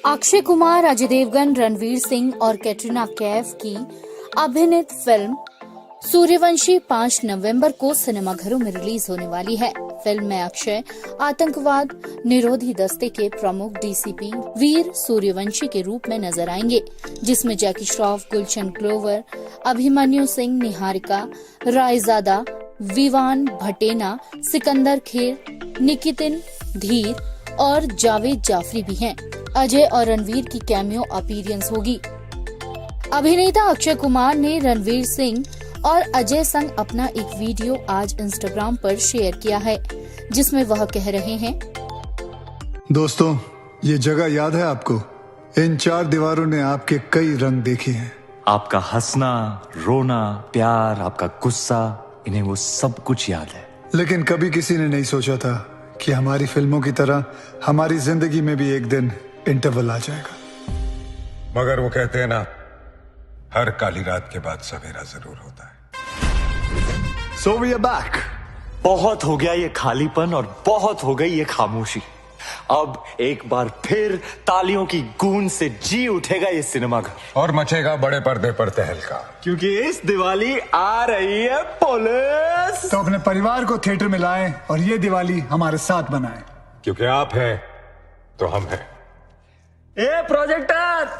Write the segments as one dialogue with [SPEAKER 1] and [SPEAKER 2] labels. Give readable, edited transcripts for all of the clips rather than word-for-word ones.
[SPEAKER 1] अक्षय कुमार, अजय देवगन, रणवीर सिंह और कैटरीना कैफ की अभिनीत फिल्म सूर्यवंशी 5 नवंबर को सिनेमाघरों में रिलीज होने वाली है। फिल्म में अक्षय आतंकवाद निरोधी दस्ते के प्रमुख डीसीपी वीर सूर्यवंशी के रूप में नजर आएंगे, जिसमें जैकी श्रॉफ, गुलशन ग्रोवर, अभिमन्यु सिंह, निहारिका रायजादा, विवान भटेना, सिकंदर खेर, निकितिन धीर और जावेद जाफरी भी हैं। अजय और रणवीर की कैमियो अपीयरेंस होगी। अभिनेता अक्षय कुमार ने रणवीर सिंह और अजय संग अपना एक वीडियो आज इंस्टाग्राम पर शेयर किया है, जिसमें वह कह रहे हैं,
[SPEAKER 2] दोस्तों, ये जगह याद है आपको? इन 4 दीवारों ने आपके कई रंग देखे हैं।
[SPEAKER 3] आपका हंसना, रोना, प्यार, आपका गुस्सा, इन्हें वो सब कुछ याद है।
[SPEAKER 2] लेकिन कभी किसी ने नहीं सोचा था कि हमारी फिल्मों की तरह हमारी जिंदगी में भी एक दिन इंटरवल आ जाएगा।
[SPEAKER 4] मगर वो कहते हैं ना, हर काली रात के बाद सवेरा जरूर होता है।
[SPEAKER 2] So we are back.
[SPEAKER 3] बहुत हो गया ये खालीपन और बहुत हो गई ये खामोशी। अब एक बार फिर तालियों की गूंज से जी उठेगा ये सिनेमाघर
[SPEAKER 4] और मचेगा बड़े पर्दे पर तहलका,
[SPEAKER 3] क्योंकि इस दिवाली आ रही है पुलिस।
[SPEAKER 2] तो अपने परिवार को थिएटर में लाएं और ये दिवाली हमारे साथ बनाएं।
[SPEAKER 4] क्योंकि आप हैं तो हम हैं।
[SPEAKER 3] ए प्रोजेक्टर,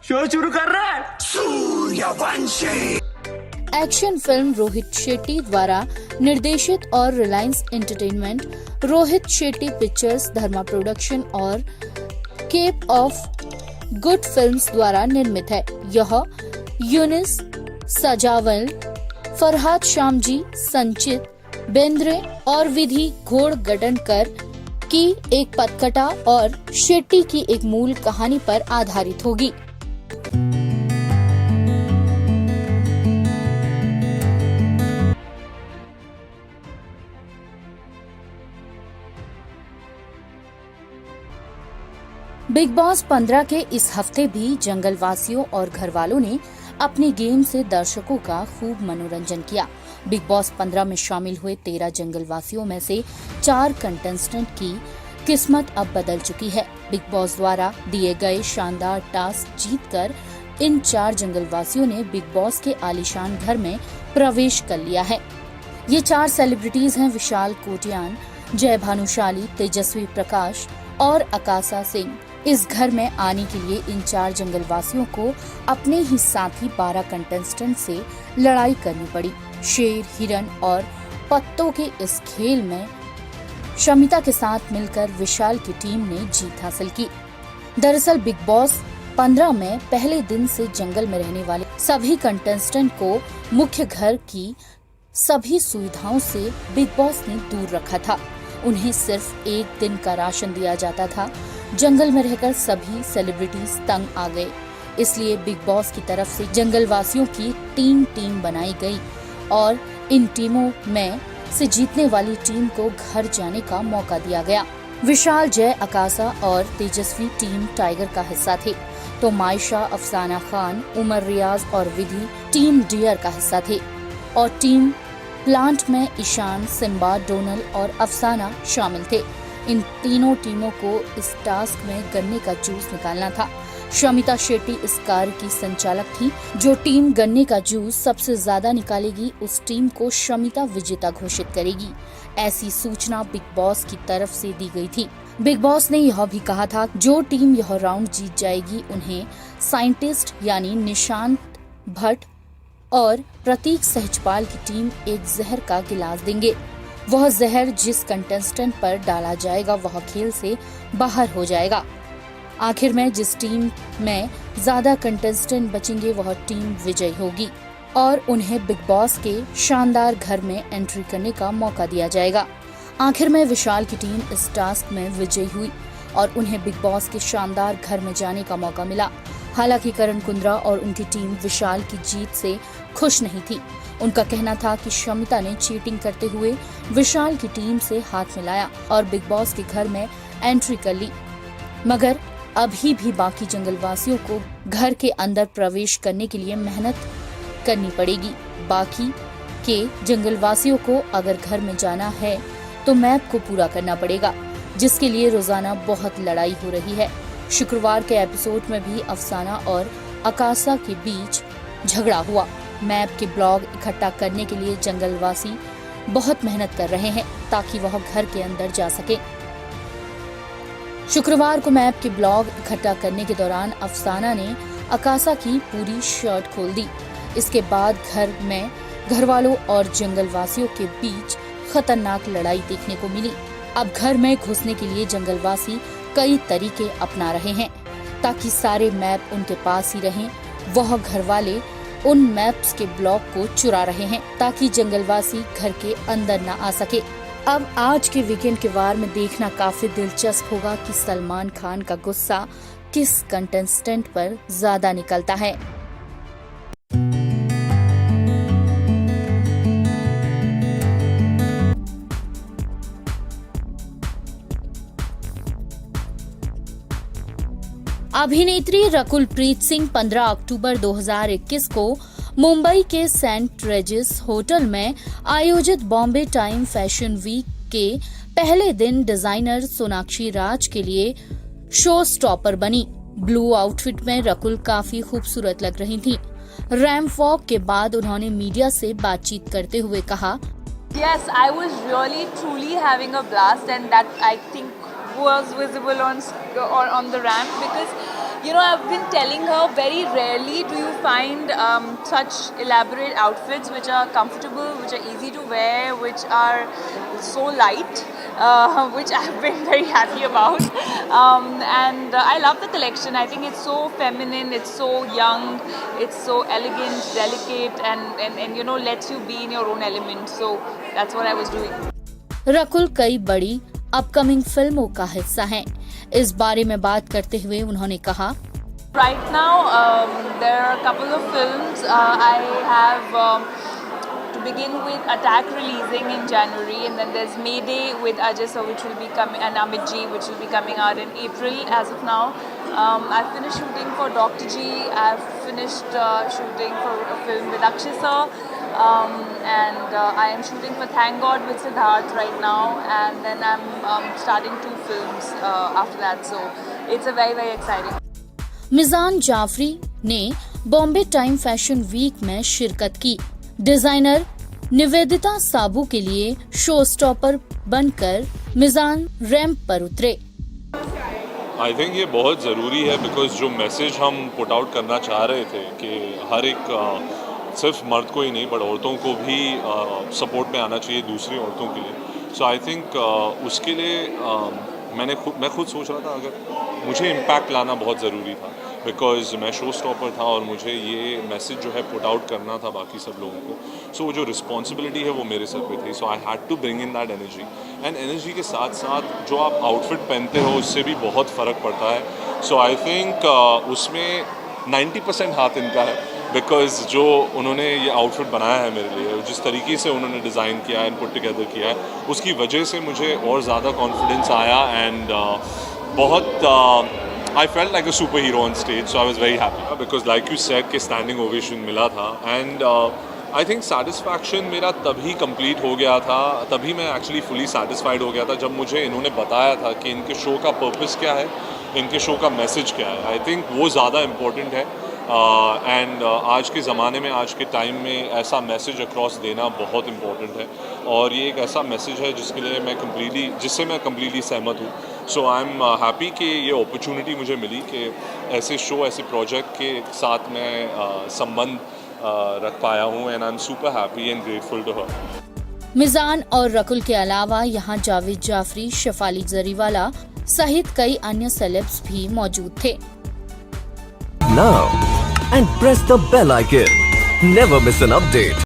[SPEAKER 3] शो शुरू कर रहा है।
[SPEAKER 4] सूर्यवंशी
[SPEAKER 1] एक्शन फिल्म रोहित शेट्टी द्वारा निर्देशित और रिलायंस एंटरटेनमेंट, रोहित शेट्टी पिक्चर्स, धर्मा प्रोडक्शन और केप ऑफ गुड फिल्म्स द्वारा निर्मित है। यह यूनिस सजावल, फरहाद शामजी, संचित बेंद्रे और विधि घोड़गडनकर की एक पटकथा और शेट्टी की एक मूल कहानी पर आधारित होगी। बिग बॉस 15 के इस हफ्ते भी जंगलवासियों और घरवालों ने अपने गेम से दर्शकों का खूब मनोरंजन किया। बिग बॉस 15 में शामिल हुए 13 जंगलवासियों में से 4 कंटेस्टेंट की किस्मत अब बदल चुकी है। बिग बॉस द्वारा दिए गए शानदार टास्क जीतकर इन 4 जंगलवासियों ने बिग बॉस के आलीशान घर में प्रवेश कर लिया है। ये 4 सेलिब्रिटीज हैं विशाल कोटियान, जय भानुशाली, तेजस्वी प्रकाश और आकाशा सिंह। इस घर में आने के लिए इन 4 जंगलवासियों को अपने ही साथी 12 कंटेस्टेंट से लड़ाई करनी पड़ी। शेर, हिरन और पत्तों के इस खेल में शमिता के साथ मिलकर विशाल की टीम ने जीत हासिल की। दरअसल बिग बॉस 15 में पहले दिन से जंगल में रहने वाले सभी कंटेस्टेंट को मुख्य घर की सभी सुविधाओं से बिग बॉस ने दूर रखा था। उन्हें सिर्फ 1 दिन का राशन दिया जाता था। जंगल में रहकर सभी सेलिब्रिटीज तंग आ गए, इसलिए बिग बॉस की तरफ से जंगलवासियों की 3 टीम बनाई गई और इन टीमों में से जीतने वाली टीम को घर जाने का मौका दिया गया। विशाल, जय, आकाशा और तेजस्वी टीम टाइगर का हिस्सा थे, तो मायशा, अफसाना खान, उमर रियाज और विधि टीम डियर का हिस्सा थे और टीम प्लांट में ईशान, सिम्बा, डोनल और अफसाना शामिल थे। इन तीनों टीमों को इस टास्क में गन्ने का जूस निकालना था। शमिता शेट्टी इस कार्य की संचालक थी। जो टीम गन्ने का जूस सबसे ज्यादा निकालेगी, उस टीम को शमिता विजेता घोषित करेगी। ऐसी सूचना बिग बॉस की तरफ से दी गई थी। बिग बॉस ने यह भी कहा था, जो टीम यह राउंड जीत जाएगी उन्हें साइंटिस्ट यानी निशांत भट्ट और प्रतीक सहजपाल की टीम एक जहर का गिलास देंगे। वह जहर जिस कंटेस्टेंट पर डाला जाएगा वह खेल से बाहर हो जाएगा। आखिर में जिस टीम में ज्यादा कंटेस्टेंट बचेंगे वह टीम विजयी होगी और उन्हें बिग बॉस के शानदार घर में एंट्री करने का मौका दिया जाएगा। आखिर में विशाल की टीम इस टास्क में विजयी हुई और उन्हें बिग बॉस के शानदार घर में जाने का मौका मिला। हालांकि करण कुंद्रा और उनकी टीम विशाल की जीत से खुश नहीं थी। उनका कहना था कि शमिता ने चीटिंग करते हुए विशाल की टीम से हाथ मिलाया और बिग बॉस के घर में एंट्री कर ली, मगर अभी भी बाकी जंगलवासियों को घर के अंदर प्रवेश करने के लिए मेहनत करनी पड़ेगी। बाकी के जंगलवासियों को अगर घर में जाना है तो मैप को पूरा करना पड़ेगा, जिसके लिए रोजाना बहुत लड़ाई हो रही है। शुक्रवार के एपिसोड में भी अफसाना और आकाशा के बीच झगड़ा हुआ। मैप के ब्लॉक इकट्ठा करने के लिए जंगलवासी बहुत मेहनत कर रहे हैं ताकि वह घर के अंदर जा सके। शुक्रवार को मैप के ब्लॉक इकट्ठा करने के दौरान अफसाना ने आकाशा की पूरी शर्ट खोल दी। इसके बाद घर में घरवालों और जंगलवासियों के बीच खतरनाक लड़ाई देखने को मिली। अब घर में घुसने के लिए जंगलवासी कई तरीके अपना रहे हैं ताकि सारे मैप उनके पास ही रहें। वह घरवाले उन मैप्स के ब्लॉक को चुरा रहे हैं ताकि जंगलवासी घर के अंदर न आ सके। अब आज के वीकेंड के वार में देखना काफी दिलचस्प होगा कि सलमान खान का गुस्सा किस कंटेस्टेंट पर ज्यादा निकलता है। अभिनेत्री रकुल प्रीत सिंह 15 अक्टूबर 2021 को मुंबई के सेंट रेजिस होटल में आयोजित बॉम्बे टाइम फैशन वीक के पहले दिन डिजाइनर सोनाक्षी राज के लिए शो स्टॉपर बनी। ब्लू आउटफिट में रकुल काफी खूबसूरत लग रही थीं। रैंप वॉक के बाद उन्होंने मीडिया से बातचीत करते हुए कहा,
[SPEAKER 5] Yes, I was really truly having a blast, and that I think was visible on the ramp, because I've been telling her very rarely do you find such elaborate outfits which are comfortable, which are easy to wear, which are so light, which I've been very happy about. And I love the collection. I think it's so feminine, it's so young, it's so elegant, delicate, and lets you be in your own element. So that's what I was doing.
[SPEAKER 1] Rakul कई बड़ी upcoming फिल्मों का हिस्सा हैं। इस बारे में बात करते हुए उन्होंने कहा,
[SPEAKER 5] Right now, there are a couple of films. I have, to begin with, Attack releasing in January, and then there's Mayday with Ajay Sir, which will be coming, and Amit Ji, which will be coming out in April as of now. I've finished shooting for Dr. G. I've finished shooting for a film with Akshay Sir. And I am shooting for Thank God with Siddharth right now, and then I'm starting 2 films after that, so it's a very, very exciting.
[SPEAKER 1] मिजान जाफरी ने Bombay time fashion week में शिरकत की। Designer Nivedita साबू के लिए show stopper बनकर मिजान ramp पर उतरे।
[SPEAKER 6] I think ये बहुत ज़रूरी है, बिकॉज जो मैसेज हम पुट आउट करना चाह रहे थे कि हर एक सिर्फ मर्द को ही नहीं बट औरतों को भी सपोर्ट में आना चाहिए दूसरी औरतों के लिए। सो आई थिंक उसके लिए मैं खुद सोच रहा था अगर मुझे इम्पैक्ट लाना बहुत ज़रूरी था, बिकॉज मैं शो स्टॉपर था और मुझे ये मैसेज जो है पुट आउट करना था बाकी सब लोगों को। सो जो रिस्पॉन्सिबिलिटी है वो मेरे सर पे थी। So I had to bring in that energy, and energy के साथ साथ जो आप आउटफिट पहनते हो उससे भी बहुत फ़र्क पड़ता है। सो आई थिंक उसमें 90% हाथ इनका है, बिकॉज जो उन्होंने ये आउटफिट बनाया है मेरे लिए, जिस तरीके से उन्होंने डिज़ाइन किया है एंड पुट टुगेदर किया है, उसकी वजह से मुझे और ज़्यादा कॉन्फिडेंस आया एंड बहुत I felt like a superhero on stage, so I was very happy because like you said कि standing ovation मिला था, and I think satisfaction मेरा तभी complete हो गया था, तभी मैं actually fully satisfied हो गया था जब मुझे इन्होंने बताया था कि इनके शो का पर्पस क्या है, इनके शो का मैसेज क्या है। आई थिंक वो ज़्यादा इम्पोर्टेंट है, एंड आज के ज़माने में, आज के टाइम में ऐसा मैसेज अक्रॉस देना बहुत इम्पोर्टेंट है, और ये एक ऐसा मैसेज है जिससे मैं कम्प्लीटली सहमत हूँ। सो आई एम हैप्पी कि ये अपॉर्चुनिटी मुझे मिली कि ऐसे शो, ऐसे प्रोजेक्ट के साथ मैं संबंध रख पाया हूँ, and I am super happy and grateful to her.
[SPEAKER 1] Mizaan और रकुल के अलावा यहाँ जावेद जाफरी, शेफाली जरीवाला सहित कई अन्य सेलेब्स भी मौजूद थे।
[SPEAKER 7] Now and press the bell icon. Never miss an update.